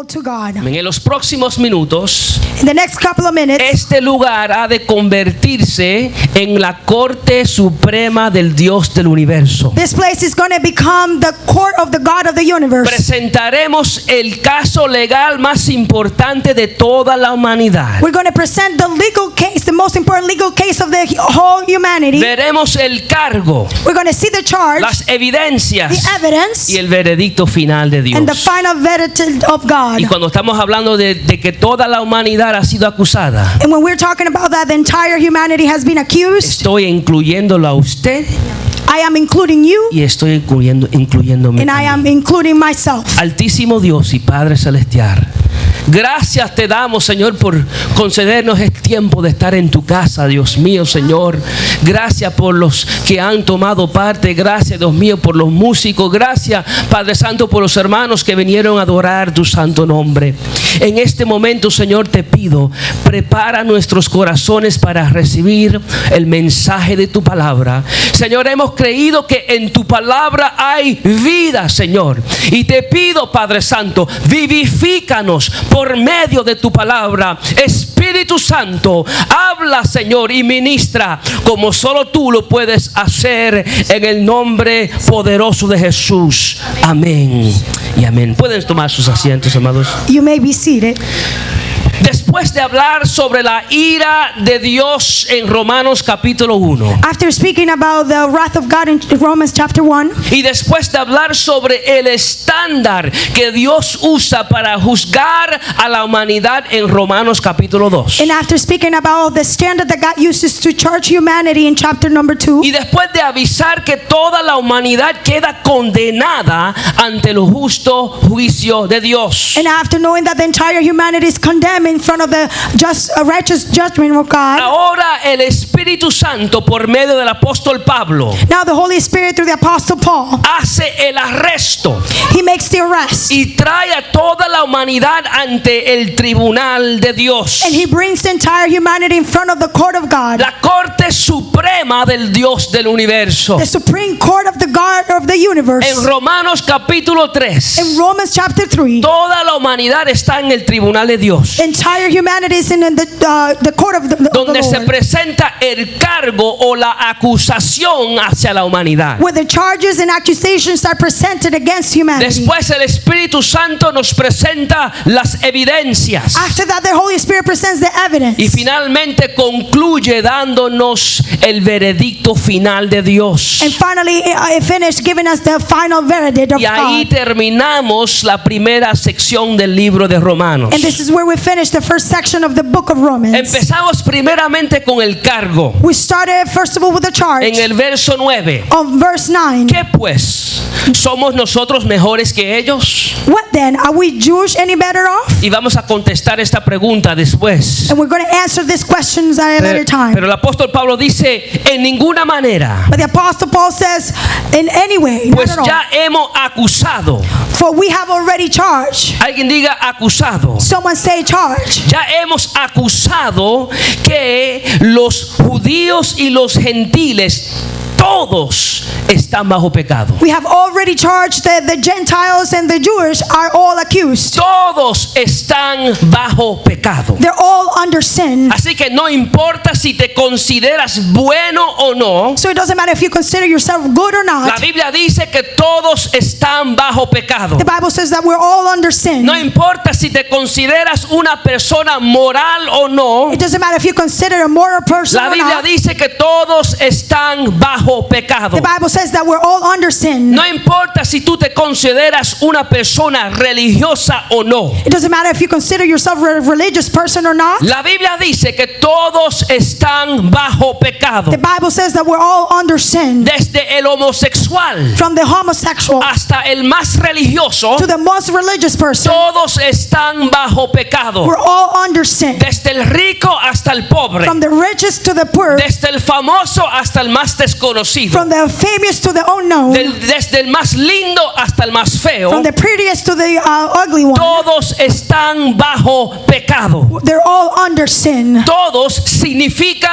acceptable to God. En los próximos minutos, In the next couple of minutes, este lugar ha de convertirse en la corte suprema del Dios del universo. this place is going to become the court of the God of the universe. Presentaremos el caso legal más importante de toda la humanidad. We're going to present the legal case, the most important legal case of the whole humanity. Veremos el cargo, We're going to see the charge, las evidencias the evidence, y el veredicto final de and the Dios. final verdict of God. Y cuando estamos hablando de que toda la humanidad ha sido acusada, And when we're talking about that the entire humanity has been accused, estoy incluyéndolo a usted I am including you y estoy incluyéndome and I a am mí. including myself. Altísimo Dios y Padre Celestial, gracias te damos, Señor, por concedernos el tiempo de estar en tu casa, Dios mío, Señor. Gracias por los que han tomado parte. Gracias, Dios mío, por los músicos. Gracias, Padre Santo, por los hermanos que vinieron a adorar tu santo nombre. En este momento, Señor, te pido, prepara nuestros corazones para recibir el mensaje de tu palabra. Señor, hemos creído que en tu palabra hay vida, Señor. Y te pido, Padre Santo, vivifícanos por medio de tu palabra. Espíritu Santo, habla, Señor, y ministra como solo tú lo puedes hacer, en el nombre poderoso de Jesús. Amén y amén. Pueden tomar sus asientos, amados. You may be seated. Después de hablar sobre la ira de Dios en Romanos capítulo 1, After speaking about the wrath of God in Romans chapter 1, y después de hablar sobre el estándar que Dios usa para juzgar a la humanidad en Romanos capítulo 2, and after speaking about the standard that God uses to charge humanity in chapter number 2, y después de avisar que toda la humanidad queda condenada ante el justo juicio de Dios, and after knowing that the entire humanity is condemned in front of the righteous judgment of God, ahora el Espíritu Santo por medio del apóstol Pablo now the Holy Spirit through the Apostle Paul, hace el arresto he makes the arrest, y trae a toda la humanidad ante el tribunal de Dios, and he brings the entire humanity in front of the court of God, la corte suprema del Dios del universo. the supreme court of the God of the universe. En Romanos capítulo 3, In Romans chapter 3, toda la humanidad está en el tribunal de Dios, entire humanity is in the court of the donde se Lord, presenta el cargo o la acusación hacia la humanidad. where the charges and accusations are presented against humanity. Después el Espíritu Santo nos presenta las evidencias After that, the Holy Spirit presents the evidence. y finalmente concluye dándonos el veredicto final de Dios. And finally, it finished giving us the final verdict of Y ahí God. terminamos la primera sección del libro de Romanos. And this is where we finish the first section of the book of Romans. Empezamos primeramente con el cargo. We started first of all with the charge En el verso 9. of verse 9. ¿Qué pues? ¿Somos nosotros mejores que ellos? What then? Are we Jewish any better off? Y vamos a contestar esta pregunta después. And we're going to answer these questions at a later time. Pero el apóstol Pablo dice, en ninguna manera, But the Apostle Paul says, in any way, not pues at all. ya hemos acusado. For we have already charged. Alguien diga acusado. Someone say charge. Ya hemos acusado que los judíos y los gentiles todos están bajo pecado. We have already charged that the Gentiles and the Jewish are all accused. Todos están bajo pecado. They're all under sin. Así que no importa si te consideras bueno o no. So it doesn't matter if you consider yourself good or La not. Biblia dice que todos están bajo pecado. The Bible says that we're all under sin. No importa si te consideras una persona moral o no. It doesn't matter if you consider a moral person La or Biblia not. dice que todos están bajo pecado. The Bible says that we're all under sin. No importa si tú te consideras una persona religiosa o no. It doesn't matter if you consider yourself a religious person or not. La Biblia dice que todos están bajo pecado. The Bible says that we're all under sin. Desde el homosexual From the homosexual hasta el más religioso, to the most religious person, todos están bajo pecado. we're all under sin. Desde el rico hasta el pobre, From the richest to the poor, desde el famoso hasta el más desconocido, from the famous to the unknown, desde el más lindo hasta el más feo, from the prettiest to the ugly one. todos están bajo pecado. They're all under sin. Todos significa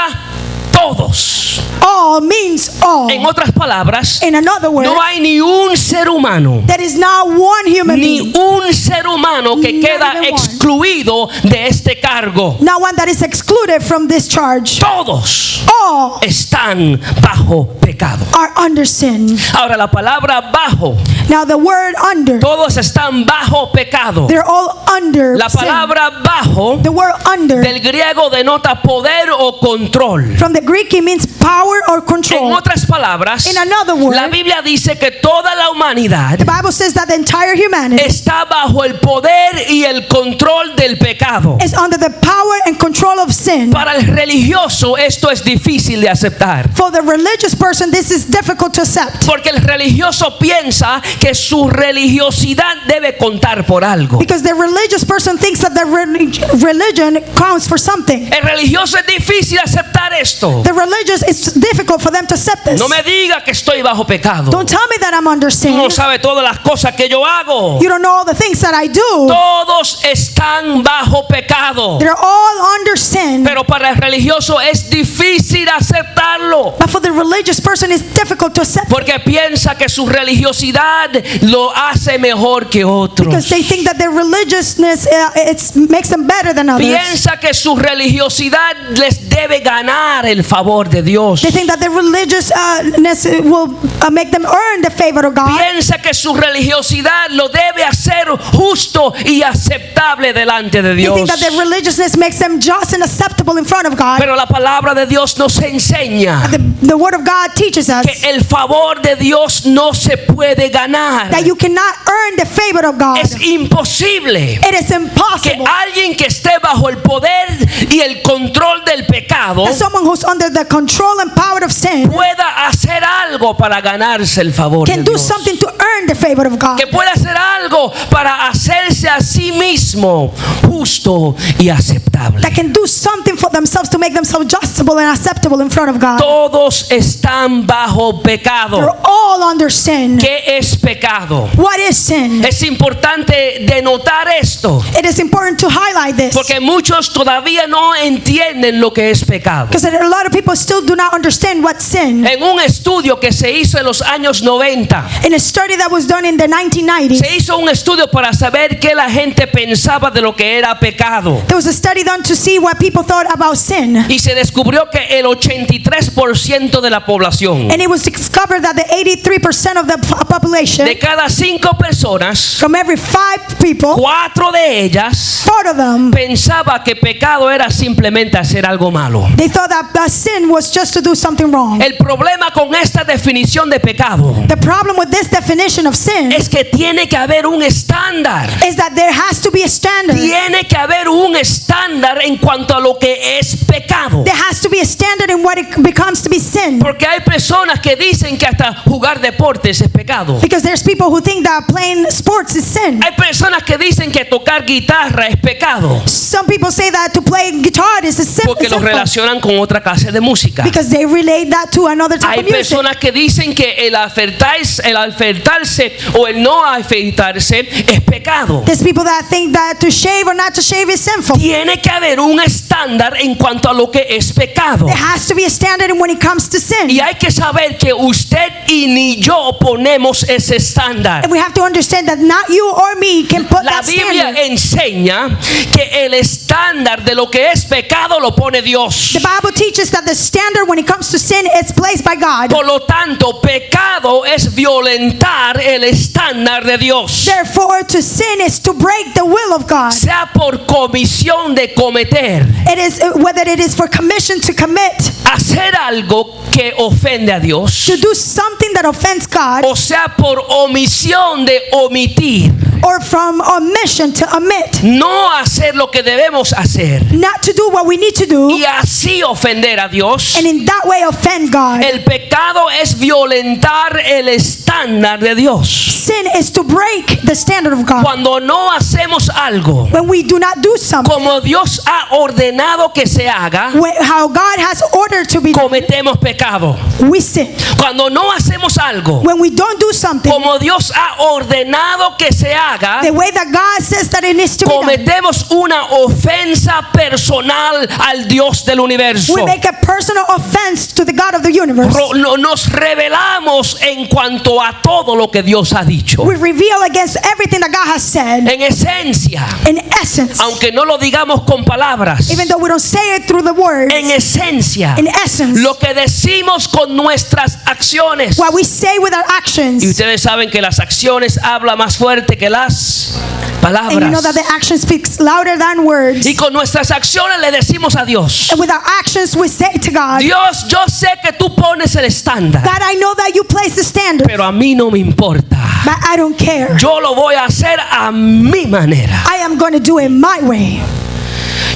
todos. All means all. En otras palabras, In another word, no hay ni un ser humano, there is not one human ni being, un ser humano que Not queda even one. excluido de este cargo. not one that is excluded from this charge. Todos All están bajo pecado. are under sin. Ahora la palabra bajo, Now the word under, todos están bajo pecado. they're all under La sin. palabra bajo The word under, del griego denota poder o control. from the Greek, it means power or En control. otras palabras, In another word, la Biblia dice que toda la humanidad the Bible says that the entire humanity está bajo el poder y el control del pecado. is under the power and control of sin. Para el religioso esto es difícil de aceptar. For the religious person, this is difficult to accept. Porque el religioso piensa que su religiosidad debe contar por algo. Because the religious person thinks that the religion counts for something. El religioso es difícil aceptar esto. The religious, it's difficult for them to accept this. No me diga que estoy bajo pecado. Don't tell me that I'm under Tú sin. no sabes todas las cosas que yo hago. You don't know all the things that I do. Todos están bajo pecado. They're all under sin. Pero para el religioso es difícil aceptarlo. But for the religious person, it's difficult to accept Porque piensa que su religiosidad lo hace mejor que otros. because they think that their religiousness it makes them better than others. Piensa que su religiosidad les debe ganar el favor de Dios. They think that their religiousness will make them earn the favor of God. Piensa que su religiosidad lo debe hacer justo y aceptable delante de They Dios. think that their religiousness makes them just and acceptable in front of God. Pero la palabra de Dios nos enseña The Word of God teaches us que el favor de Dios no se puede ganar. that you cannot earn the favor of God. Es imposible It is que impossible alguien que esté bajo el poder y el control del pecado that someone who's under the control and power of sin pueda hacer algo para ganarse el favor de can do Dios. something to earn the favor of God. Que pueda hacer algo para hacerse a sí mismo justo y aceptable. That can do something for themselves to make themselves justable and acceptable in front of God. Todos están bajo They're pecado. all under sin. ¿Qué es pecado? What is sin? Es importante denotar esto, It is important to highlight this porque muchos todavía no entienden lo que es pecado. because a lot of people still do not understand what sin. En un estudio que se hizo en los años 90, In a study that was done in the 1990s, se hizo un estudio para saber qué la gente pensaba de lo que era pecado. there was a study done to see what people thought about sin. Y se descubrió que el 83% de la población, And it was discovered that the 83% of the population, de cada 5 personas, from every 5 people, 4 de ellas 4 of them, pensaba que pecado era simplemente hacer algo malo. they thought that sin was just to do something wrong. El problema con esta definición de pecado The problem with this definition of sin es que tiene que haber un estándar. is that there has to be a standard. Tiene que haber un estándar en cuanto a lo que es pecado. There has to be a standard in what it becomes to be sin. Porque hay personas que dicen que hasta jugar deportes es pecado. Because there's people who think that playing sports is sin. Hay personas que dicen que tocar guitarra es pecado. Some people say that to play guitar is a sin. Porque lo relacionan con otra clase de música. Because they relate that to another type Hay of music. personas que dicen que el afeitarse o el no afeitarse es pecado. There's people that think that to shave or not to shave is sinful. Tiene que haber un estándar en cuanto a lo que es pecado. There has to be a standard when it comes to sin. Y hay que saber que usted y ni yo ponemos ese estándar. And we have to understand that not you or me can put La that Biblia standard. enseña que el estándar de lo que es pecado lo pone Dios. The Bible teaches that the standard when it comes to sin is placed by God. Por lo tanto, pecado es violentar el estándar de Dios. Therefore, to sin is to break the will of God. Sea por comisión de cometer, It is whether it is for commission to commit, hacer algo que ofende a Dios, to do something that offends God, o sea por omisión de omitir, or from omission to omit, no hacer lo que debemos hacer not to do what we need to do, y así ofender a Dios. and in that way offend God. El pecado es violentar el estándar de Dios. sin is to break the standard of God. Cuando no hacemos algo When we do not do something como Dios ha ordenado que se haga, how God has ordered to be done, cometemos pecado. we sin. Cuando no hacemos algo When we don't do something como Dios ha ordenado que se haga, the way that God says that it needs to be done, cometemos una ofensa personal al Dios del universo. we make a personal offense to the God of the universe. Nos rebelamos en cuanto a todo lo que Dios ha dicho. We reveal against everything that God has said. En esencia, In essence, aunque no lo digamos con palabras, even though we don't say it through the words, en esencia, in essence, lo que decimos con nuestras acciones. what we say with our actions, Y ustedes saben que las acciones hablan más fuerte que las and you know that palabras. the action speaks louder than words. Y con nuestras acciones le decimos a Dios: And with our actions, we say to God, Dios, yo sé que tú pones el estándar, God, I know that you place the standard, pero a mí no me importa. but I don't care. Yo lo voy a hacer a mi manera. I am going to do it my way.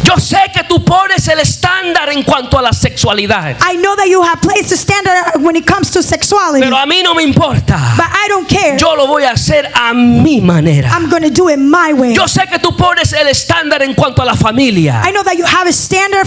Yo sé que tú pones el estándar en cuanto a la sexualidad, I know that you have placed the standard when it comes to sexuality, pero a mí no me importa. but I don't care. Yo lo voy a hacer a mi manera. I'm going to do it my way. Yo sé que tú pones el estándar en cuanto a la familia, I know that you have a standard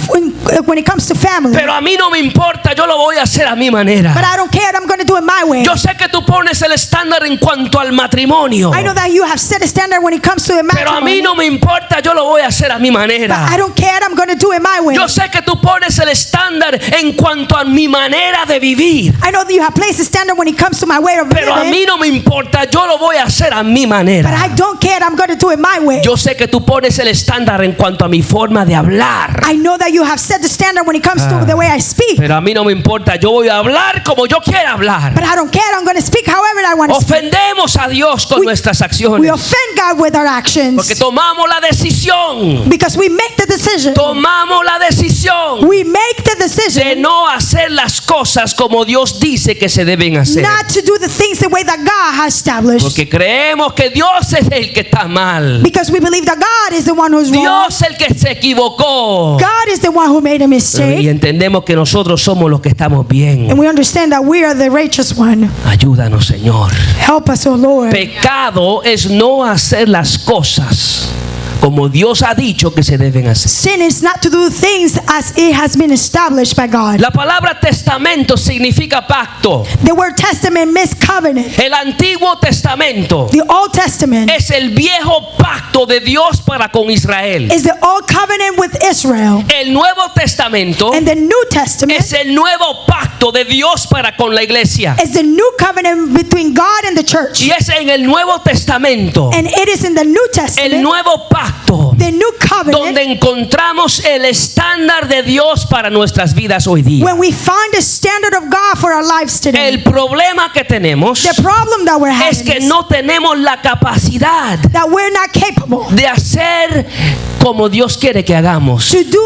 when it comes to family, pero a mí no me importa. Yo lo voy a hacer a mi manera. but I don't care. I'm going to do it my way. Yo sé que tú pones el estándar en cuanto al matrimonio, I know that you have set a standard when it comes to the pero a mí matrimony, no me importa. Yo lo voy a hacer a mi but manera. I don't care. I'm going to do it my way. Yo sé que tú pones el estándar en cuanto a mi manera de vivir, I know that you have placed a standard when it comes to my way of pero a living, mí no me importa. Yo lo voy a hacer a mi but I manera. don't care. I'm going to do it my way. Yo sé que tú pones el estándar en cuanto a mi forma de hablar, I know that you have set the standard when it comes to the way I speak, pero a mí no me importa. Yo voy a hablar como yo quiera hablar. but I don't care. I'm going to speak however I want to speak. Ofendemos a Dios con nuestras We acciones, offend God with our actions porque tomamos la decisión. because we make the decision. Tomamos la decisión We make the de decision no hacer las cosas como Dios dice que se deben hacer, not to do the things the way that God has established, porque creemos que Dios es el que está mal. because we believe that God is the one who's wrong. Dios el que se equivocó. God is the one who made a Y mistake, entendemos que nosotros somos los que estamos bien. and we understand that we are the righteous one. Ayúdanos, Señor. Help us, oh Lord. Pecado es no hacer las cosas como Dios ha dicho que se deben hacer. Sin is not to do things as it has been established by God. La palabra testamento significa pacto. The word testament means covenant. El Antiguo Testamento The Old Testament es el viejo pacto de Dios para con Israel. is the old covenant with Israel, El Nuevo Testamento and the New Testament es el nuevo pacto de Dios para con la iglesia. is the new covenant between God and the church. Y es en el Nuevo Testamento, And it is in the New el Testament, nuevo pacto, the new covenant, donde encontramos el estándar de Dios para nuestras vidas hoy día. when we find the standard of God for our lives today. El problema que tenemos The problem that we're es having que is no tenemos la capacidad that we're not capable de hacer como Dios quiere que hagamos, to do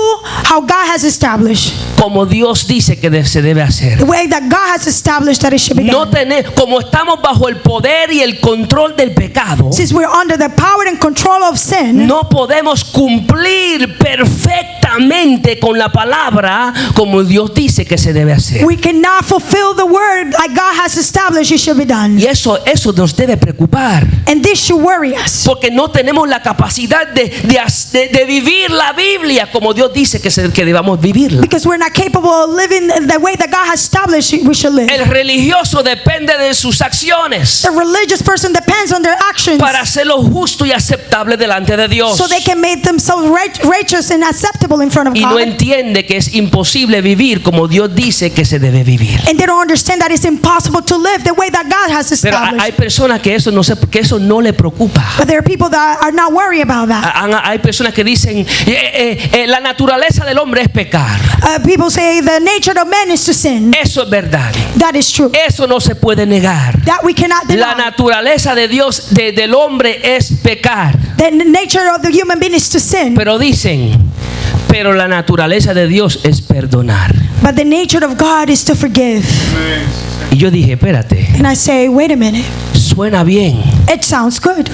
how God has established, como Dios dice que se debe hacer. the way that God has established that it should be No done. como estamos bajo el poder y el control del pecado, Since we're under the power and control of sin, no podemos cumplir perfectamente con la palabra como Dios dice que se debe hacer. we cannot fulfill the word like God has established it should be done. Y eso nos debe preocupar, And this should worry us, porque no tenemos la capacidad de vivir la Biblia como Dios dice que debamos vivirla. because we're not capable of living the way that God has established we should live. El religioso depende de sus acciones The religious person depends on their actions para hacerlo justo y aceptable delante de Dios, so they can make themselves righteous and acceptable in front of y no God. entiende que es imposible vivir como Dios dice que se debe vivir. And they don't understand that it's impossible to live the way that God has Pero established. hay personas que eso no le preocupa. But there are people that are not worried about that. Hay personas que dicen la naturaleza del hombre es pecar. People say the nature of man is to sin. Eso es verdad. That is true. Eso no se puede negar. That we cannot La deny. naturaleza de Dios, del hombre es pecar. The nature of the human being is to sin. Pero pero la naturaleza de Dios es perdonar. But the nature of God is to forgive. Y yo dije, espérate, And I say, wait a minute. suena bien, It sounds good,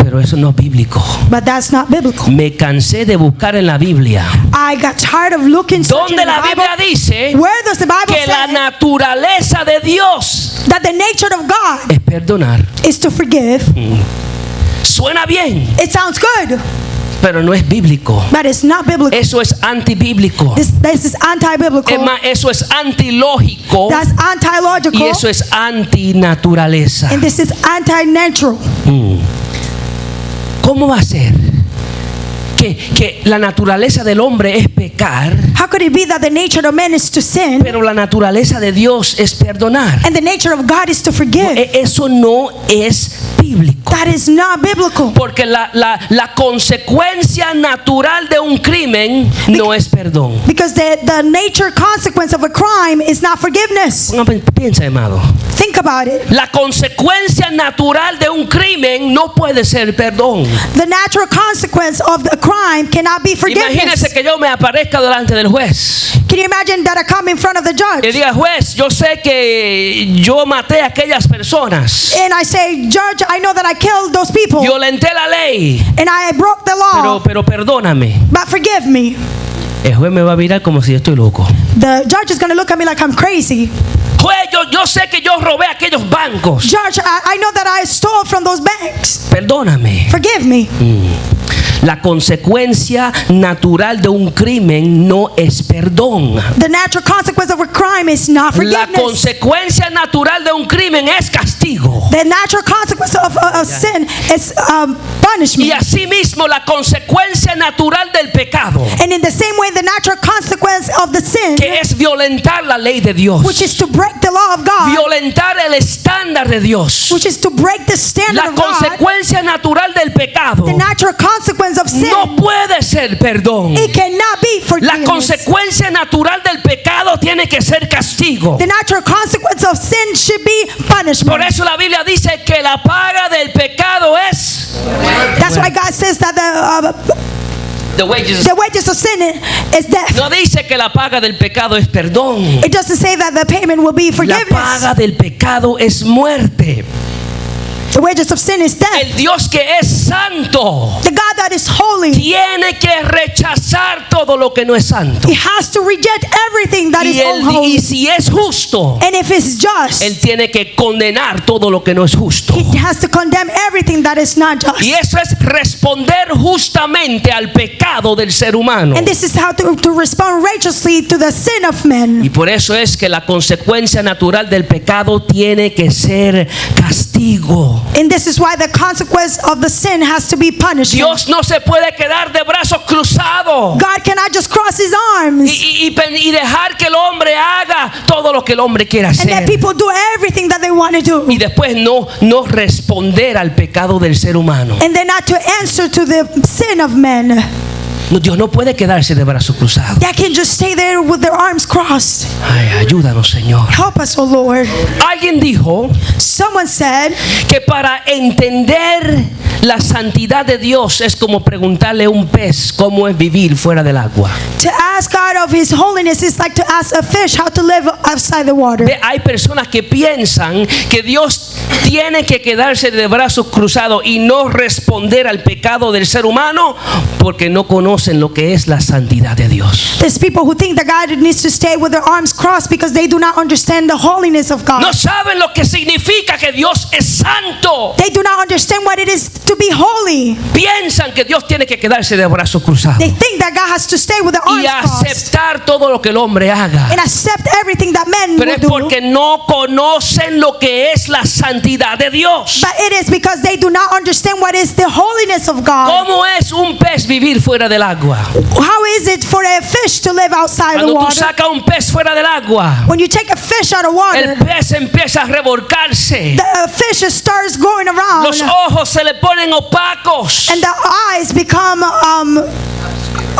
pero eso no es bíblico. but that's not biblical. Me cansé de buscar en la Biblia I got tired of looking searching donde in the la Bible. Biblia dice Where does the Bible que la say naturaleza de Dios that the nature of God es perdonar. is to forgive. Suena bien, It sounds good, pero no es bíblico. but it's not biblical. Eso es antibíblico. This is Es anti-biblical. más, eso es antilógico That's y anti-logical. eso es antinaturaleza. And this is anti-natural. ¿Cómo va a ser que la naturaleza del hombre es pecar, How could it be that the nature of man is to sin pero la naturaleza de Dios es perdonar? and the nature of God is to forgive? Eso no es bíblico. That is not biblical. Porque la consecuencia natural de un crimen no es perdón. Because the nature consequence of a crime is not forgiveness. Piensa, amado. Think about it. La consecuencia natural de un crimen no puede ser perdón. The natural consequence of the crime cannot be forgiveness. Imagínese que yo me aparezca delante del juez Can you imagine that I come in front of the y judge diga: juez, yo sé que yo maté a aquellas personas, and I say, Judge, I know that I killed those people violenté la ley, and I broke the law, pero perdóname. but forgive me. El juez me va a mirar como si yo estoy loco. The judge is going to look at me like I'm crazy. Juez, yo sé que yo robé aquellos bancos, Judge, I know that I stole from those banks. perdóname. Forgive me. La consecuencia natural de un crimen no es perdón. The natural consequence of a crime is not La forgiveness. consecuencia natural de un crimen es castigo. The natural consequence of sin is Y punishment. asimismo la consecuencia natural del pecado, And in the same way, the natural consequence of the sin, que es violentar la ley de Dios, which is to break the law of God, violentar el estándar de Dios. which is to break the standard La of God, consecuencia natural del pecado the natural consequence of sin, no puede ser perdón. it cannot be La forgiveness. consecuencia natural del pecado tiene que ser castigo. The natural consequence of sin should be Por punishment. eso la Biblia dice que la paga del pecado es That's why God says that the wages. the wages of sin is death. No dice que la paga del pecado es perdón. It doesn't say that the payment will be La forgiveness. paga del pecado es muerte. The wages of sin is death. El Dios que es santo The God that is holy, tiene que rechazar todo lo que no es santo. He has to reject everything that is Y unholy. si es justo, And if it's just, Él tiene que condenar todo lo que no es justo. He has to condemn everything that is not just. Y eso es responder justamente al pecado del ser humano. And this is how to respond righteously to the sin of men. Y por eso es que la consecuencia natural del pecado tiene que ser castigo. And this is why the consequence of the sin has to be punishment. Dios no se puede quedar de brazos cruzados God cannot just cross His arms y dejar que el hombre haga todo lo que el hombre quiera and let hacer. people do everything that they want to do. Y después no responder al pecado del ser humano. And then not to answer to the sin of men. No, Dios no puede quedarse de brazos cruzados. They can just stay there with their arms crossed. Ay, ayúdanos, Señor. Help us, oh Lord. Alguien dijo Someone said que para entender la santidad de Dios es como preguntarle a un pez cómo es vivir fuera del agua. to ask God of His holiness is like to ask a fish how to live outside the water. Hay personas que piensan que Dios tiene que quedarse de brazos cruzados y no responder al pecado del ser humano porque no conocen lo que es la santidad de Dios. There's people who think that God needs to stay with their arms crossed because they do not understand the holiness of God. No saben lo que significa que Dios es santo. They do not understand what it is to be holy. Piensan que Dios tiene que quedarse de brazos cruzados They think that God has to stay with their y arms crossed aceptar todo lo que el hombre haga. and accept everything that men Pero will es do. porque no conocen lo que es la santidad de Dios. But it is because they do not understand what is the holiness of God. ¿Cómo es un pez vivir fuera del agua? How is it for a fish to live outside the Cuando tú water? sacas un pez fuera del agua, When you take a fish out of el water, pez empieza a revolcarse. the fish starts going around Los ojos se le ponen opacos and the eyes become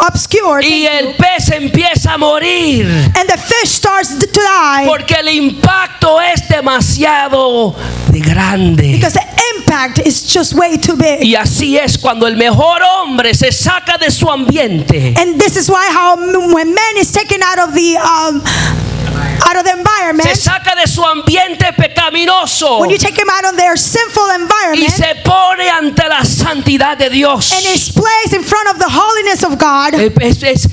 obscured y el pez empieza a morir and the fish starts to die porque el impacto es demasiado de grande. because the impact is just way too big. Y así es cuando el mejor hombre se saca de su ambiente And this is why how when man is taken out of the se environment, saca de su ambiente pecaminoso pecaminoso when you take him out on their sinful y environment se pone ante la santidad de Dios. and is placed in front of the holiness of God,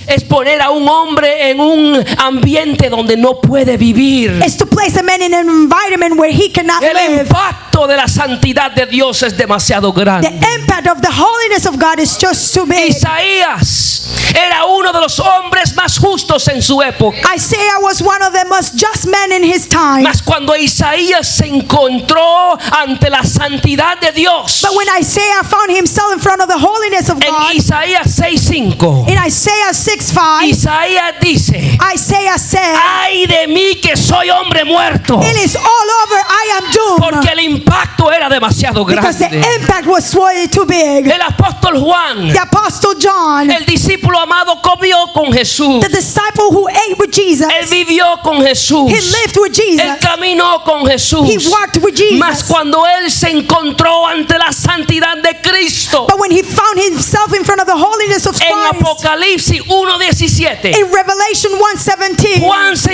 Es poner a un hombre en un ambiente donde no puede vivir. is to place a man in an environment where he cannot El live. impacto de la santidad de Dios es demasiado grande. The impact of the holiness of God is just too big. Isaías era uno de los hombres más justos en su época. Isaiah was one of the most just men in his time. Mas cuando Isaías se encontró ante la santidad de Dios, But when Isaiah found himself in front of the holiness of en God, Isaías 6:5, in Isaiah 6:5, Isaías dice: Isaiah said, ay de mí que soy hombre muerto, it is all over, I am doomed. porque el impacto era demasiado Because the grande. impact was way too big. El apóstol Juan, The Apostle John, el discípulo amado, comió con Jesús. the disciple who ate with Jesus, Él vivió con Jesús. he lived with Él Jesus. caminó con Jesús. He walked with Jesus. Mas cuando él se encontró ante la santidad de Cristo, But when he found himself in front of the holiness of en Christ, Apocalipsis 1:17, in Revelation 1:17, Juan se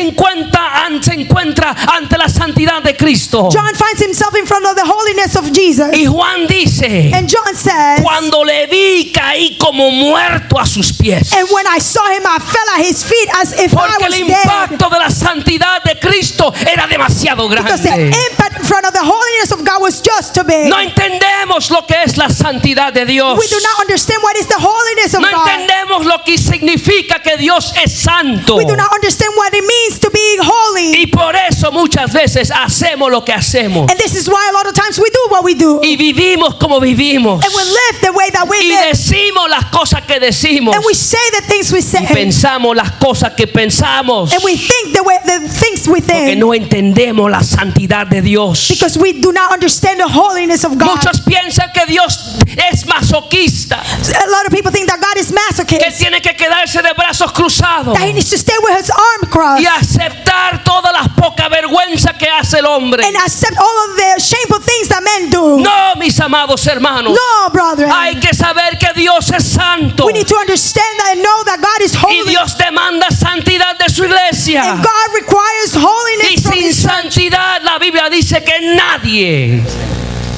encuentra ante la santidad de Cristo. John finds himself in front of the holiness of Jesus. Y Juan dice: And John says, cuando le vi caí como muerto a sus pies. and when I saw him, I fell at his feet as if I Porque was el dead. impacto de la santidad de Cristo era demasiado Because the grande. impact in front of the holiness of God was just too big. No entendemos lo que es la santidad de Dios. We do not understand what is the holiness of No God. entendemos lo que significa que Dios es santo. We do not understand what it means to be holy. Y por eso muchas veces hacemos lo que hacemos. And this is why a lot of times we do what we do. Y vivimos como vivimos. And we live the way that we Y live. decimos las cosas que decimos. And we say the things we Y say. pensamos las cosas que pensamos. And we think the things we Porque think. no entendemos la santidad de Dios. Because we do not understand the holiness of God. Muchos piensan que Dios es masoquista, A lot of people think that God is que masochist. tiene que quedarse de brazos cruzados That he needs to stay with his arm crossed. y aceptar todas las poca vergüenza que hace el hombre. And accept all of the shameful things that men do. No, mis amados hermanos. No, brethren. Hay que saber que Dios es santo. We need to understand that and know that God is Y holy. Dios demanda santidad de su iglesia. And God requires Y holiness from sin his church. santidad la Biblia dice que nadie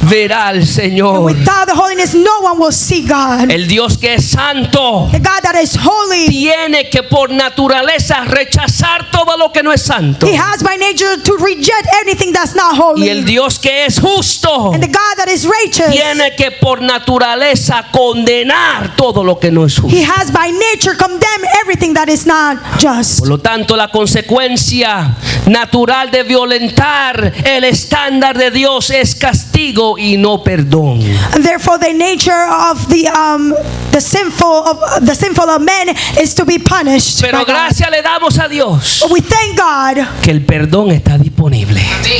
verá al Señor. Without the holiness, no one will see God. El Dios que es santo The God that is holy, tiene que por naturaleza rechazar todo lo que no es santo. he has by nature to reject anything that's not holy. Y el Dios que es justo And the God that is righteous, tiene que por naturaleza condenar todo lo que no es he justo. has by nature condemned everything that is not just. Por lo tanto, la consecuencia natural de violentar el estándar de Dios es castigo y no perdón. And therefore, the nature of the sinful of men is to be punished. Pero by God. gracias le damos a Dios But we thank God que el perdón está disponible.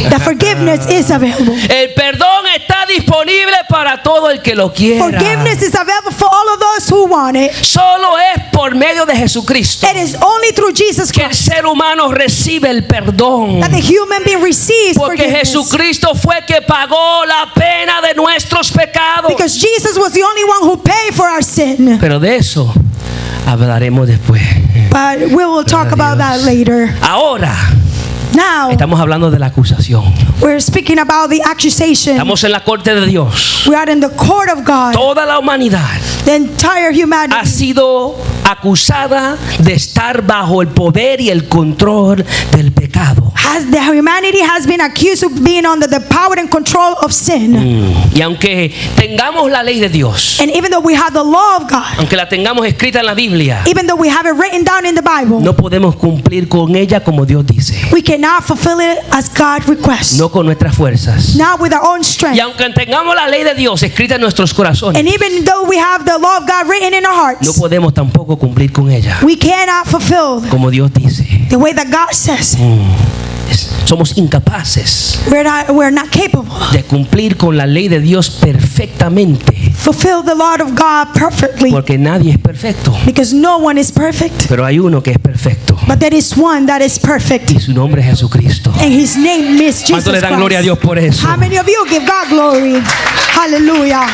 that forgiveness is available. El perdón está disponible para todo el que lo quiera. Forgiveness is available for all of those who want it. Solo es por medio de Jesucristo It is only through Jesus que el Christ ser humano recibe el perdón. that the human being receives Porque forgiveness. Jesucristo fue que pagó la pena de nuestros pecados. Because Jesus was the only one who paid for our sin. Pero de eso hablaremos después. But we will talk about that later. Ahora Now, estamos hablando de la acusación. we're speaking about the accusation. Estamos en la corte de Dios. We are in the court of God. Toda la humanidad The entire ha humanity sido acusada de estar bajo el poder y el control del pecado. the humanity has been accused of being under the power and control of sin. Y aunque tengamos la ley de Dios, And even though we have the law of God, aunque la tengamos escrita en la Biblia, even though we have it written down in the Bible, no podemos cumplir con ella como Dios dice, we cannot fulfill it as God requests. no con nuestras fuerzas. Not with our own Y strength. aunque tengamos la ley de Dios escrita en nuestros corazones, And even though we have the law of God written in our no hearts, podemos tampoco cumplir con ella we cannot fulfill como Dios dice. the way that God says. Somos incapaces We're not capable. de cumplir con la ley de Dios perfectamente, Fulfill the law of God perfectly. porque nadie es perfecto, Because no one is perfect. pero hay uno que es perfecto But there is one that is perfect. y su nombre es Jesucristo. And his name is Jesus ¿Cuánto le dan gloria a Christ. Dios por eso? How many of you give God glory? Hallelujah.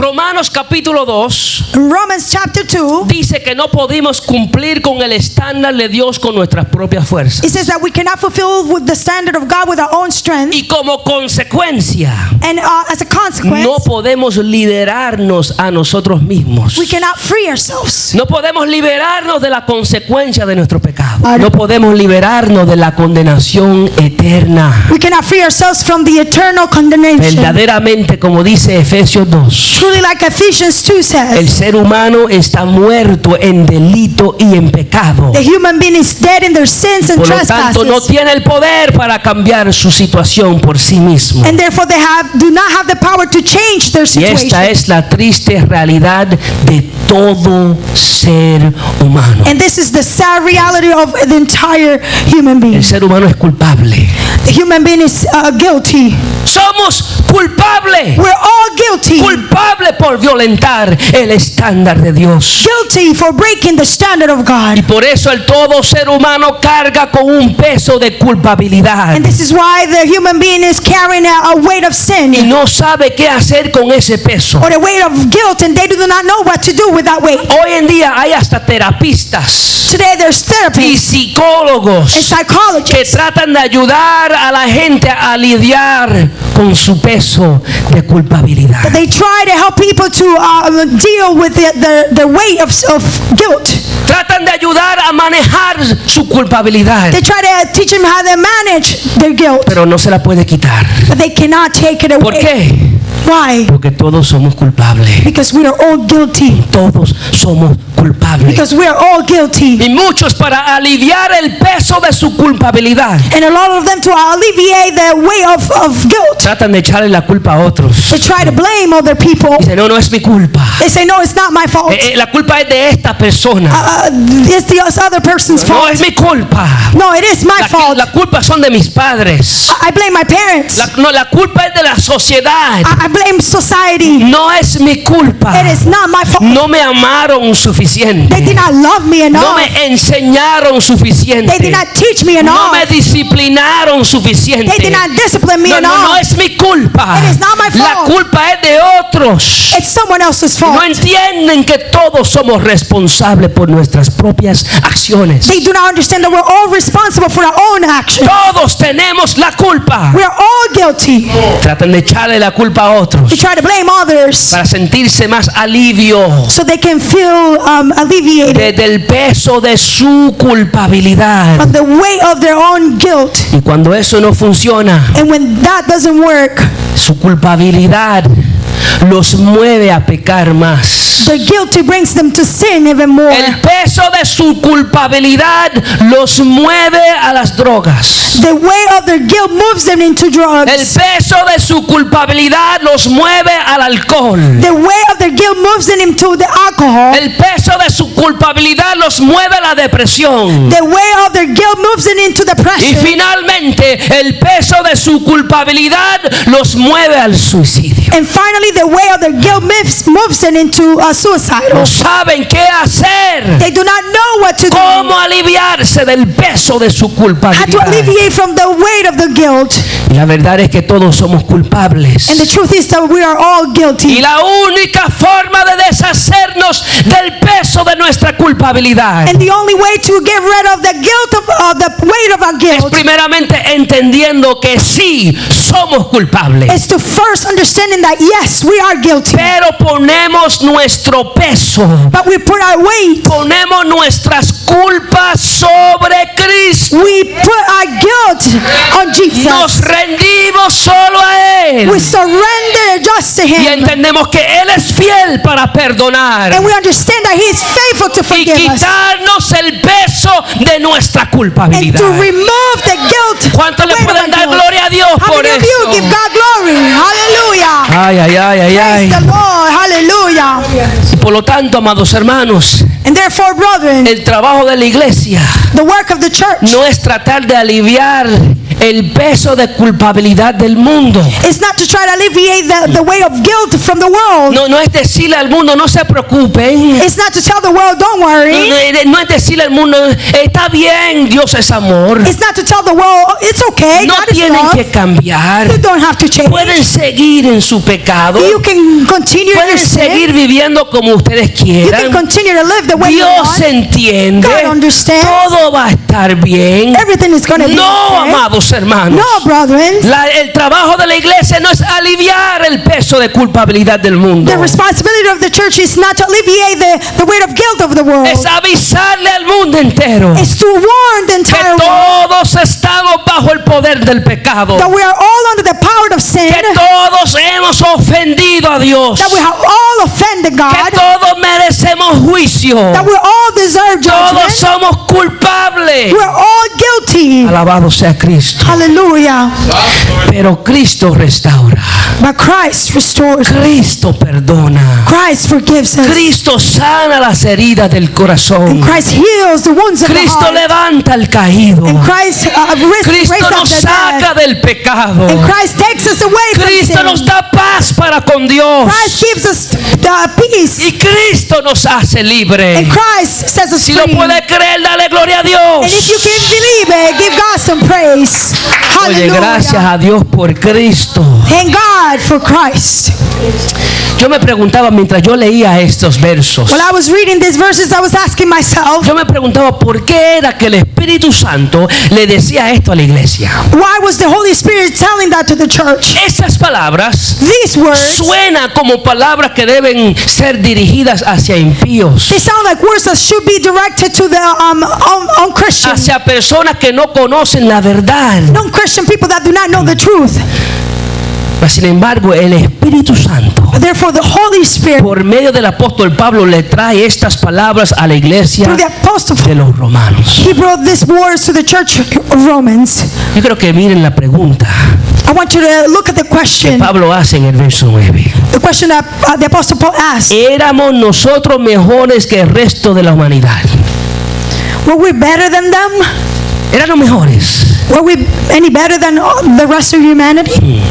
Romanos capítulo 2 In Romans chapter 2, dice que no podemos cumplir con el estándar de Dios con nuestras propias fuerzas. it says that we cannot fulfill with the standard of God with our own strength. Y como consecuencia, And as a consequence, no podemos liberarnos a nosotros mismos. we cannot free ourselves. No podemos liberarnos de la consecuencia de nuestro pecado. No podemos liberarnos de la condenación eterna. We cannot free ourselves from the eternal condemnation. Verdaderamente, como dice Efesios 2, Truly, like Ephesians 2 el says, ser humano está muerto en delito y en pecado. the human being is dead in their sins and Por lo tanto, no trespasses. tiene el poder para cambiar su situación por sí mismo. And therefore they do not have the power to change their Y esta situation. es la triste realidad de todo ser humano. And this is the sad reality of the entire human being. El ser humano es culpable. The human being is guilty. Somos culpables. We're all guilty. Culpable por violentar el estándar de Dios. Guilty for breaking the standard of Y God. por eso el todo ser humano carga con un peso de culpabilidad And this is why the human being is carrying a weight of y sin no sabe qué hacer con ese peso. or the weight of guilt, and they do not know what to do with that weight. Hoy en día hay hasta terapistas Today there's y therapists psicólogos and que psychologists tratan de ayudar a la gente a lidiar con su peso de culpabilidad. they try to help people to deal with the weight of guilt. Tratan de ayudar a manejar su culpabilidad, They try to teach them how to manage their guilt, pero no se la puede quitar. but they cannot take it ¿Por away. qué? Why? Porque todos somos culpables. Because we are all guilty. Todos somos culpables. Because we are all guilty. Y muchos, para aliviar el peso de su culpabilidad, And a lot of them, to alleviate the weight of guilt, tratan de echarle la culpa a otros. they try to blame other people. Dicen, no, no es mi culpa. They say, no, it's not my fault. La culpa es de esta persona. It's the other person's No fault. es mi culpa. No, it is my fault. La culpa son de mis padres. I blame my parents. La culpa es de la sociedad. I blame society. No es mi culpa. It is not my fault. No me amaron They suficiente. did not love me No enough. me enseñaron They suficiente. did not teach me No enough. me disciplinaron suficiente. They did not discipline me No, no, no enough. es mi culpa. It is not my La fault. culpa es de otros. It's someone else's fault. No entienden que todos somos responsables por nuestras propias acciones. They do not understand that we're all responsible for our own actions. Todos tenemos la culpa. We are all guilty. Tratan de echarle la culpa a otros They try to blame others para sentirse más alivio so they can feel alleviated del peso de su culpabilidad. of the weight of their own guilt. Y cuando eso no funciona, And when that doesn't work, su culpabilidad los mueve a pecar más. the guilty brings them to sin even more. El peso de su culpabilidad los mueve a las drogas. The weight of their guilt moves them into El drugs. peso de su culpabilidad los mueve al alcohol. The weight of their guilt moves them into the alcohol. El peso de su culpabilidad los mueve a la depresión. The weight of their guilt moves them into Y depression. finalmente, el peso de su culpabilidad los mueve al suicidio. And finally, the weight of their guilt moves them into suicide. No saben qué hacer. They do not know what to do. Cómo aliviarse del peso de su How to culpabilidad. alleviate from the weight of the guilt. Y la verdad es que todos somos culpables. And the truth is that we are all Y guilty. la única forma de deshacernos del peso de nuestra culpabilidad And the only way to get rid of the guilt of the weight of our es guilt primeramente entendiendo que sí somos culpables, is to first understanding that yes, we are guilty, pero ponemos nuestro peso, but we put our weight, ponemos nuestras culpas sobre Cristo. we put our guilt on Nos Jesus. rendimos solo a Él We surrender just to y Him. entendemos que Él es fiel para perdonar And we understand that He is faithful to y forgive us quitarnos el peso de nuestra and culpabilidad. to remove the guilt. ¿Cuánto le weight of pueden our dar guilt. gloria a Dios How por many of you eso? give God glory? Hallelujah. Ay, ay, ay, ay, Praise the ay. Lord. Hallelujah. Y por lo tanto, amados hermanos, And therefore, brethren, el trabajo de la iglesia the work of the church no es tratar de aliviar el peso de culpabilidad del mundo. It's not to try to alleviate the weight of guilt from the world. No es decirle al mundo no se preocupen. It's not to tell the world, don't worry. No es decirle al mundo está bien, Dios es amor. It's not to tell the world, it's okay, No God is tienen love. que cambiar. You don't have to change. Pueden seguir en su pecado. You can continue in your Pueden sin. seguir viviendo como ustedes You can quieran. continue to live the way you Dios want. entiende. God understands. Todo va a estar bien. Everything is going to be No, okay. amados hermanos. No, brethren. El trabajo de la iglesia no es aliviar el peso de culpabilidad del mundo. The responsibility of the church is not to alleviate the weight of guilt of the world. Es avisarle al mundo entero It's to warn the que entire world todos estamos bajo el poder del pecado. that we are all under the power of sin, Que todos hemos ofendido a Dios. that we have all offended Que God, todos merecemos juicio. that we all deserve Todos judgment. somos culpables. We're all guilty. Alabado sea Cristo. Hallelujah. Pero Cristo restaura. But Christ restores. Cristo perdona. Christ forgives us. Cristo sana las heridas del corazón. Christ heals the wounds of the Cristo heart. levanta al caído. And Christ Cristo raised up nos the saca dead. del pecado. And Christ takes us away from Cristo sin. nos da paz para con Dios. Christ gives us the peace. Y Cristo nos hace libre. And Christ sets us Si lo free. puede creer, dale gloria a Dios. And if you can believe it, give God some praise. Oye, gracias Hallelujah. a Dios por Cristo. Thank God for Christ. Yo me preguntaba mientras yo leía estos versos. While I was reading these verses, I was asking myself, Yo me preguntaba por qué era que el Espíritu Santo le decía esto a la iglesia. why was the Holy Spirit telling that to the church? Estas palabras These words, suenan como palabras que deben ser dirigidas hacia impíos, they sound like words that should be directed to the unchristian, hacia personas que no conocen la verdad. non-Christian people that do not know the truth. Mas, sin embargo, el Espíritu Santo, Therefore, the Holy Spirit, por medio del apóstol Pablo, le trae estas palabras a la iglesia through the apostle, de los romanos. he brought these words to the church of Romans. Yo creo que miren la pregunta I want you to look at the que question. Pablo hace en el verso 9. The question that the apostle Paul asked. ¿Éramos nosotros mejores que el resto de la humanidad? Were we better than them? ¿Éramos mejores? Were we any better than the rest of humanity?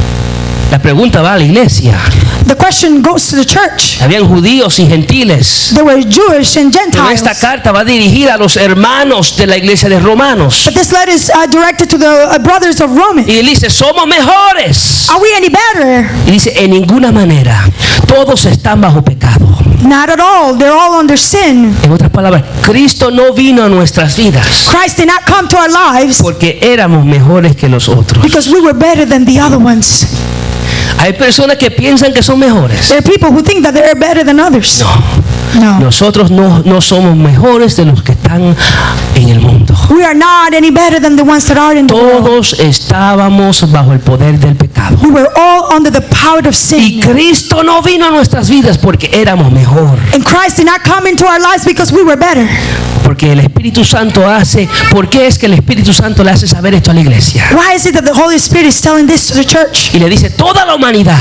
La pregunta va a la iglesia. The question goes to the church. Habían judíos y gentiles. They were Jewish and Pero Gentiles. esta carta va dirigida a los hermanos de la iglesia de Romanos. But this letter is directed to the brothers of Rome. Y él dice, somos mejores. Are we any better? Y dice, en ninguna manera. Todos están bajo pecado. Not at all. They're all under sin. En otras palabras, Cristo no vino a nuestras vidas Christ did not come to our lives porque éramos mejores que los otros. because we were better than the other ones. Hay personas que piensan que son mejores. There are people who think that they're better than others. No. Nosotros no somos mejores de los que están en el mundo. We are not any better than the ones that are in the world. Todos estábamos bajo el poder del pecado. We were all under the power of Y sin. Cristo no vino a nuestras vidas porque éramos mejor. And Christ did not come into our lives because we were better. Porque el Espíritu Santo hace. ¿Por qué es que el Espíritu Santo le hace saber esto a la iglesia? Why is it that the Holy Spirit is telling this to the church? Y le dice, toda la humanidad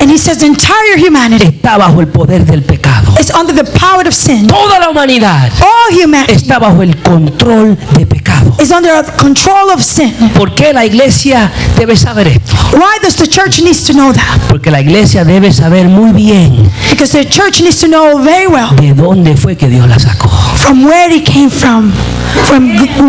And he says the entire humanity está bajo el poder del pecado. is under the power of sin. Toda la humanidad All humanity está bajo el control de pecado. is under the control of sin. ¿Por qué la iglesia debe saber esto? Why does the church needs to know that? Porque la iglesia debe saber muy bien Because the church needs to know very well de dónde fue que Dios la sacó. from where they came from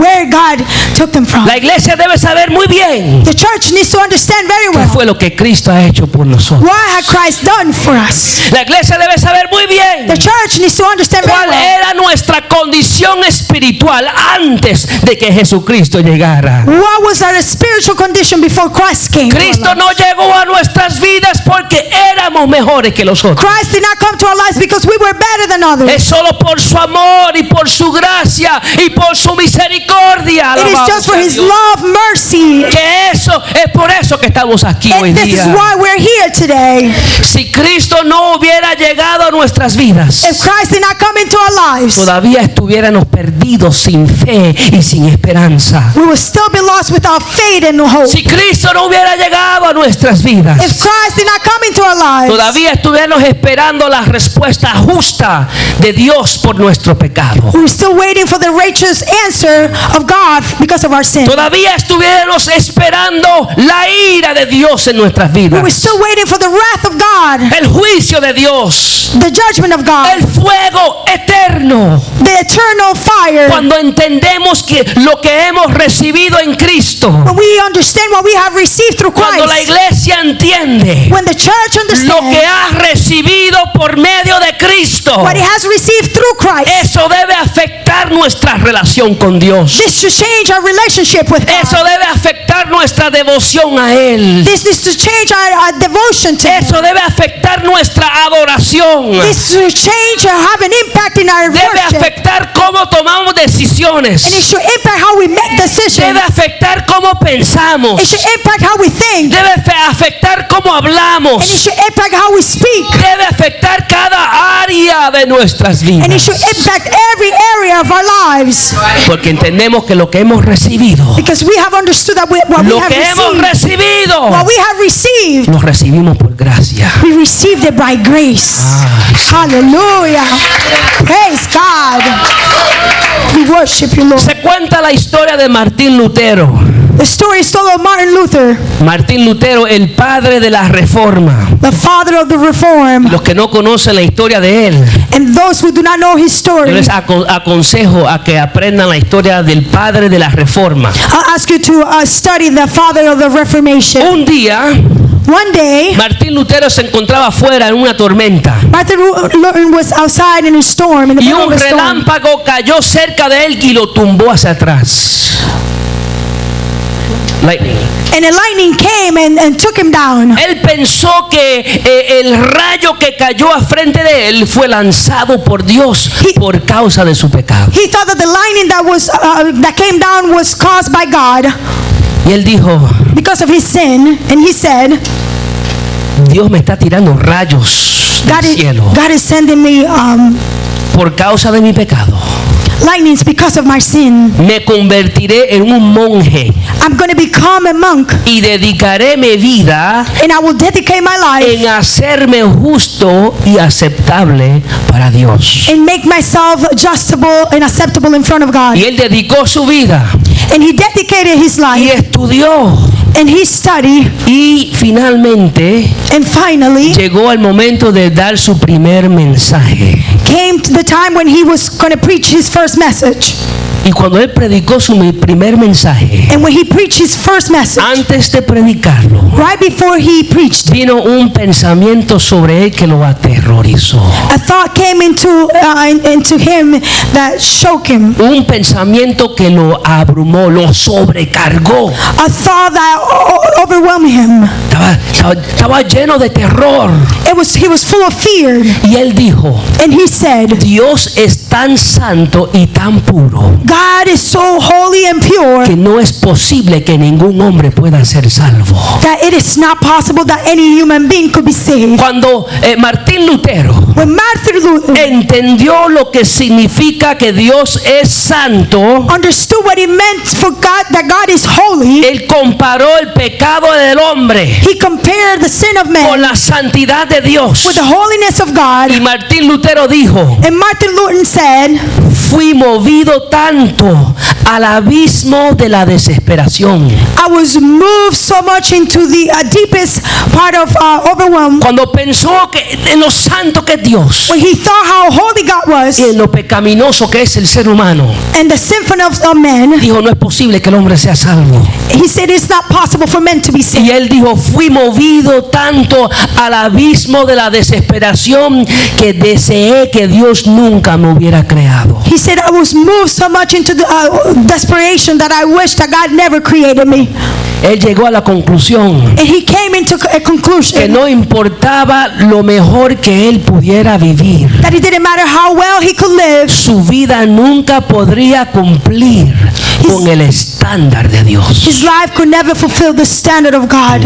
where God took them from. La iglesia debe saber muy bien The church needs to understand very qué well fue lo que Cristo ha hecho por nosotros. what had Christ done for us. La iglesia debe saber muy bien The church needs to understand very cuál well era nuestra condición espiritual antes de que Jesucristo llegara. what was our spiritual condition before Christ came. to our Cristo lives. no llegó a nuestras vidas porque éramos mejores que los otros. Christ did not come to our lives because we were better than others. Es solo por su amor y por su gracia y por su misericordia. It is Alabado just for sea His Dios. love, mercy. Que eso Es por eso que estamos aquí hoy And this is día. why we're here today. Si Cristo no hubiera llegado a nuestras vidas, If Christ did not come into our lives, todavía estuviéramos perdidos sin fe y sin esperanza. we would still be lost without faith and hope. Si Cristo no hubiera llegado a nuestras vidas, If Christ did not come into our lives, todavía estuviéramos esperando la respuesta justa de Dios por nuestro pecado. we're still waiting for the righteous answer of God because of our sin. Todavía estuviéramos esperando la ira de Dios en nuestras We were vidas. still waiting for the wrath of God, El juicio de Dios. the judgment of God, El fuego eterno. the eternal fire. Cuando entendemos que lo que hemos recibido en Cristo. When we understand what we have received through Cuando la Christ, iglesia entiende when the church lo understands que ha recibido por medio de Cristo, what it has received through Christ, eso debe afectar nuestra relación con Dios. this should change our relationship with Eso God. debe afectar nuestra devoción a Él. This is to change our devotion to Him. Eso debe afectar nuestra adoración. This should change or have an impact in our Debe worship. afectar cómo tomamos decisiones. And it should impact how we make decisions. Debe afectar cómo pensamos. It should impact how we think. Debe afectar cómo hablamos. And it should impact how we speak. Debe afectar cada área de nuestras And it vidas. should impact every area of our lives. Porque entendemos que lo que hemos recibido, Because we have understood that what we lo have que hemos received, recibido, what we have received, lo recibimos por gracia. we received it by grace. Hallelujah. Praise God. We worship you, Lord. Se cuenta la historia de Martín Lutero. The story is told of Martin Luther, Martín Lutero, el padre de la Reforma. the father of the Reform. Los que no conocen la historia de él, And those who do not know his yo story, les aconsejo a que aprendan la historia del padre de la Reforma. I'll ask you to study the father of the Reformation. Un día, One day, Martín Lutero se encontraba afuera en una tormenta Martin Luther was outside in a storm, in the y middle of un a storm. relámpago cayó cerca de él y lo tumbó hacia atrás. Lightning. And a lightning came and took him down. Él pensó que el rayo que cayó a frente de él fue lanzado por Dios por causa de su pecado. He thought that the lightning that came down was caused by God Y él dijo, because of his sin. And he said, Dios me está tirando rayos del cielo God is sending me por causa de mi pecado. lightnings because of my sin. Me convertiré en un monje I'm going to become a monk, y dedicaré mi vida and I will dedicate my life en hacerme justo y aceptable para Dios. and make myself justable and acceptable in front of God. Y él dedicó su vida And he dedicated his y life, estudió and he studied, y finalmente and finally llegó el momento de dar su primer mensaje. came to the time when he was going to preach his first message. Y cuando él predicó su primer mensaje, And when he preached his first message, antes de predicarlo, right before he preached, vino un pensamiento sobre él que lo aterrorizó. a thought came into him that shook him. Un pensamiento que lo abrumó, lo sobrecargó. A thought that overwhelmed him. Estaba lleno de terror. He was full of fear. Y él dijo, And he said, Dios es tan santo y tan puro God is so holy and pure que no es posible que ningún hombre pueda ser salvo. that it is not possible that any human being could be saved. Cuando Martín Lutero When Martin Luther entendió lo que significa que Dios es santo, understood what it meant for God, that God is holy, él comparó el pecado del hombre he compared the sin of con man la santidad de Dios. with the holiness of God. Y Martín Lutero dijo, And Martin Luther said, fui movido tanto al abismo de la desesperación. I was moved so much into the deepest part of overwhelm Cuando pensó que en lo santo que es Dios when he thought how holy God was y en lo pecaminoso que es el ser humano, and the sinfulness of men. dijo, no es posible que el hombre sea salvo. He said it's not possible for men to be saved. Y él dijo, fui movido tanto al abismo de la desesperación que deseé que Dios nunca me hubiera creado. He said I was moved so much into the desperation that I wished that God never created me. Él llegó a la conclusión And he came into a que conclusion no importaba lo mejor que él pudiera vivir, that it didn't matter how well he could live, su vida nunca podría cumplir con el estándar de Dios. His life could never fulfill the standard of God.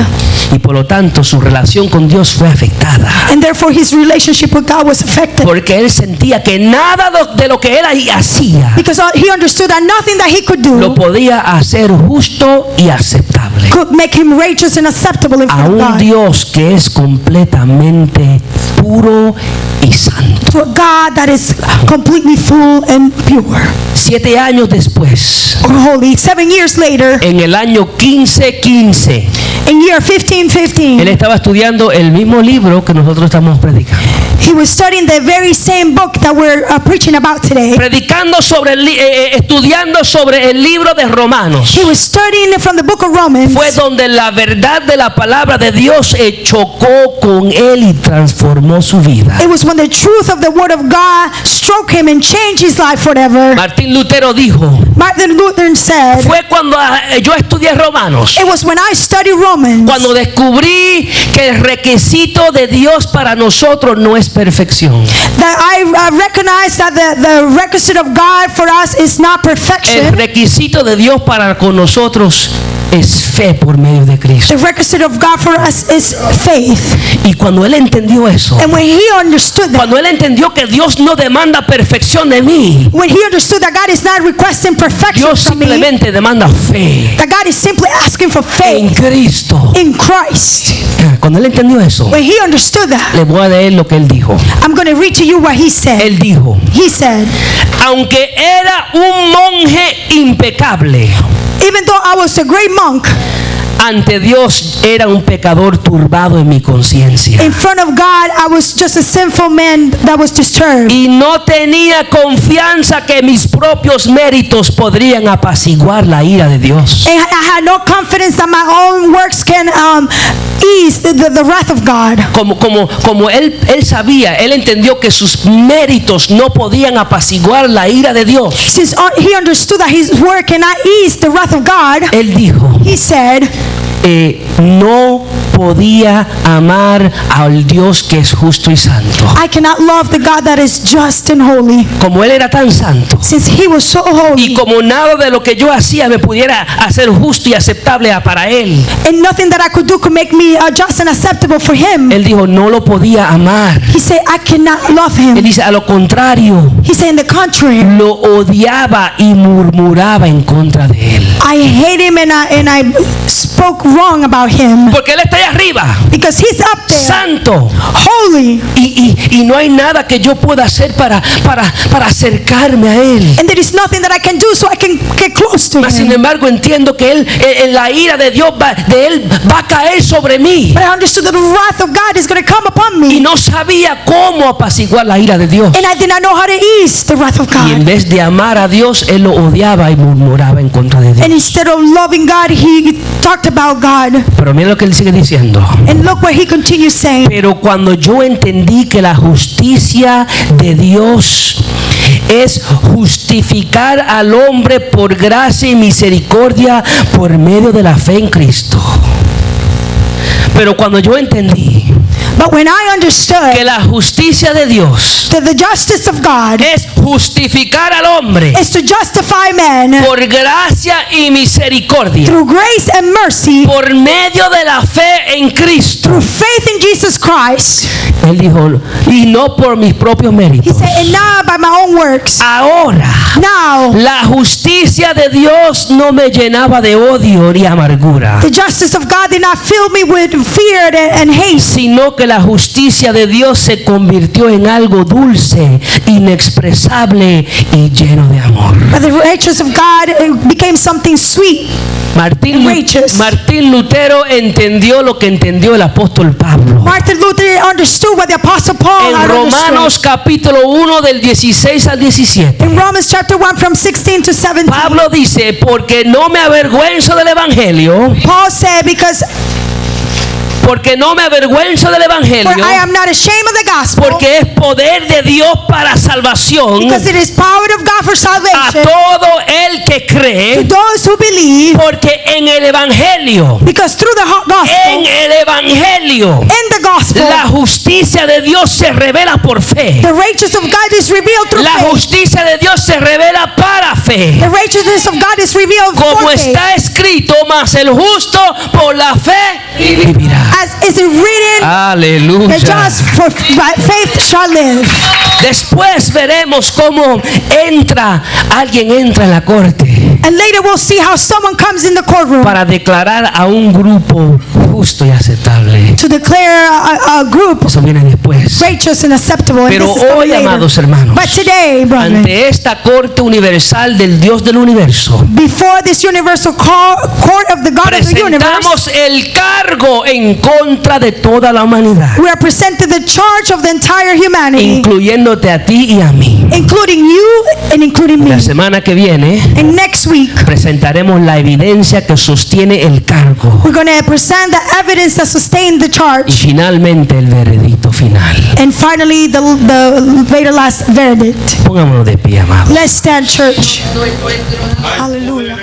Y por lo tanto su relación con Dios fue afectada. And therefore his relationship with God was affected. Porque él sentía que nada de lo que él hacía Because he understood that nothing that he could lo do podía hacer justo y aceptable could make him righteous and acceptable in a front of un God. Dios que es completamente puro y santo. To a God that is completely full and pure. 7 años después, Or holy. 7 years later, en el año 1515, in year él 1515, estaba estudiando el mismo libro que nosotros estamos predicando. he was studying the very same book that we're preaching about today. Predicando estudiando sobre el libro de Romanos. He was studying it from the book of Romans. Fue donde la verdad de la palabra de Dios chocó con él y transformó su vida. It was when the truth of the word of God struck him and changed his life forever. Martín Lutero dijo, Martin Luther said, fue cuando yo estudié Romanos, it was when I studied Romans cuando descubrí que el requisito de Dios para nosotros no es perfección. that I recognized that the requisite of God for us is not El perfection. requisito de Dios para con nosotros es fe por medio de Cristo. The requisite of God for us is faith. Y cuando él entendió eso, And when he understood that, cuando él entendió que Dios no demanda perfección de mí, when he understood that God is not requesting perfection Dios from me, simplemente demanda fe that God is simply asking for en faith Cristo. in Christ. Cuando él entendió eso, When he understood that, le voy a leer lo que él dijo. I'm going to read to you what he said. Él dijo, He said, aunque era un monje impecable, even though I was a great monk, ante Dios era un pecador turbado en mi conciencia. in front of God, I was just a sinful man that was disturbed. Y no tenía confianza que mis propios méritos podrían apaciguar la ira de Dios. And I had no confidence that my own works can ease the wrath of God. Como él sabía, él entendió que sus méritos no podían apaciguar la ira de Dios. Since he understood that his work cannot ease the wrath of God, Él dijo, he said, no podía amar al Dios que es justo y santo. I cannot love the God that is just and holy. Como él era tan santo Since he was so y holy, como nada de lo que yo hacía me pudiera hacer justo y aceptable para él, and nothing that I could do could make me just and acceptable for him, él dijo no lo podía amar. he said, I cannot love Él him. dice a lo contrario, He said, in the contrary, lo odiaba y murmuraba en contra de él. I hate him and I spoke wrong about him Porque él está ahí arriba, because he's up there, santo, holy, y no hay nada que yo pueda hacer para acercarme a él. and there is nothing that I can do so I can get close to Mas sin him. embargo entiendo que la ira de Dios va a caer sobre mí. But I understood that the wrath of God is going to come upon Y me, no sabía cómo apaciguar la ira de Dios. and I did not know how to ease the wrath of Y en God. vez de amar a Dios, él lo odiaba y murmuraba en contra de Dios. And instead of loving God, he talked about God. Pero mira lo que él sigue diciendo. And look what he continues saying. Pero cuando yo entendí que la justicia de Dios es justificar al hombre por gracia y misericordia por medio de la fe en Cristo. Pero cuando yo entendí But when I understood que la justicia de Dios that the justice of God es justificar al hombre is to justify man por gracia y misericordia, through grace and mercy, por medio de la fe en Cristo, through faith in Jesus Christ, él dijo, y no por mis propios he méritos. said, and not by my own works. Ahora, Now, la justicia de Dios no me llenaba de odio ni amargura, the justice of God did not fill me with fear and hate, sino que la justicia de Dios se convirtió en algo dulce, inexpresable y lleno de amor. but the righteousness of God became something sweet. Martín Lutero entendió lo que entendió el apóstol Pablo. Martin Luther understood what the Apostle Paul En had Romanos understood. capítulo 1 del 16 al 17. In Romans chapter 1 from 16 to 17, Pablo dice, porque no me avergüenzo del evangelio, Paul said, because Porque no me avergüenzo del For evangelio, I am not ashamed of the gospel, porque es poder de Dios para salvación because it is power of God for a salvation todo el que to cree. those who believe. Porque en el evangelio, Because through the en gospel, el evangelio, in the gospel, la justicia de Dios se revela por fe. the righteousness of God is revealed through La faith. justicia de Dios se revela para fe. The righteousness of God is revealed Como for faith. está escrito, mas el justo por la fe vivirá. As is written, Aleluya. the just for by faith shall live. Después veremos cómo alguien entra en la corte And later we'll see how someone comes in the courtroom para declarar a un grupo justo y aceptable. to declare a group Eso viene después. righteous and acceptable. And Pero this is coming hoy, later. amados hermanos, But today, brethren, ante esta corte universal del Dios del universo, before this universal court of the God of the universe, presentamos el cargo en contra de toda la humanidad, we are presented the charge of the entire humanity, incluyéndote a ti y a mí. including you and including me. La semana que viene And next week, presentaremos la evidencia que sostiene el cargo we're going to present the evidence that sustained the y charge. finalmente el veredicto final. And finally, the later last verdict. Pongámonos de pie, amados. Let's stand, church. Hallelujah.